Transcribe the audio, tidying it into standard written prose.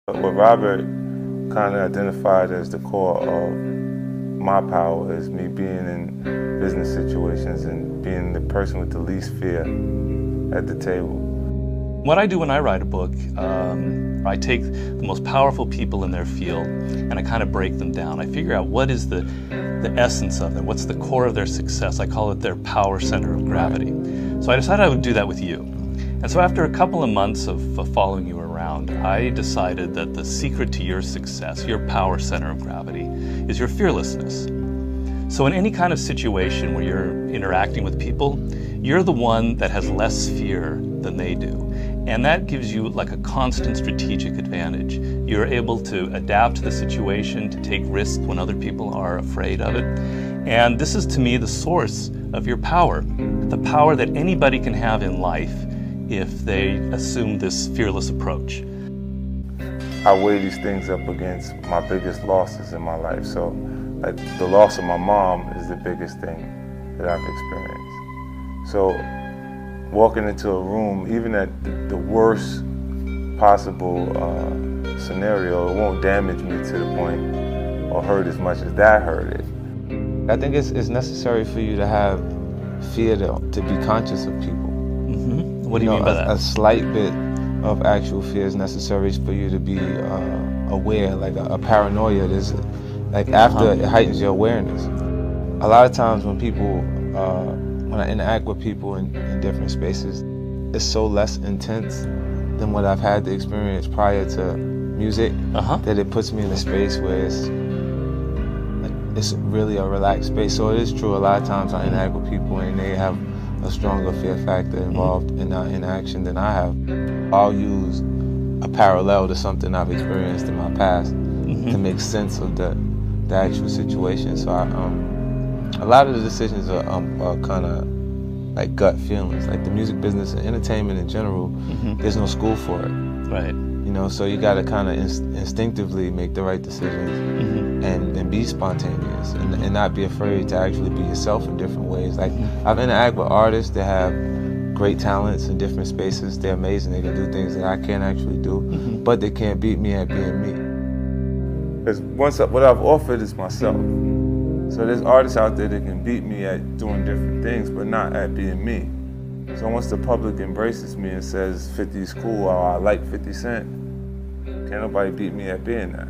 What Robert kind of identified as the core of my power is me being in business situations and being the person with the least fear at the table. What I do when I write a book, I take the most powerful people in their field and I kind of break them down. I figure out what is the essence of them, what's the core of their success. I call it their power center of gravity. So I decided I would do that with you. And so after a couple of months of following you around, I decided that the secret to your success, your power center of gravity, is your fearlessness. So in any kind of situation where you're interacting with people, you're the one that has less fear than they do. And that gives you like a constant strategic advantage. You're able to adapt to the situation, to take risks when other people are afraid of it. And this is to me the source of your power, the power that anybody can have in life if they assume this fearless approach. I weigh these things up against my biggest losses in my life. So like the loss of my mom is the biggest thing that I've experienced. So walking into a room, even at the worst possible scenario, it won't damage me to the point or hurt as much as that hurt it. I think it's necessary for you to have fear to be conscious of people. Mm-hmm. What do you mean by that? A slight bit of actual fear is necessary for you to be aware, like a paranoia. There's like after it heightens your awareness. A lot of times when people, when I interact with people in different spaces, it's so less intense than what I've had to experience prior to music that it puts me in a space where it's really a relaxed space. So it is true, a lot of times I interact with people and they have a stronger fear factor involved in our interaction than I have. I'll use a parallel to something I've experienced in my past to make sense of the actual situation. So a lot of the decisions are kind of like gut feelings. Like the music business and entertainment in general, there's no school for it. Right. You know, so you got to kind of instinctively make the right decisions and be spontaneous and not be afraid to actually be yourself in different ways. Like I've interacted with artists that have great talents in different spaces. They're amazing. They can do things that I can't actually do, but they can't beat me at being me. Because what I've offered is myself. So there's artists out there that can beat me at doing different things, but not at being me. So once the public embraces me and says 50 is cool, or I like 50 Cent, can't nobody beat me at being that.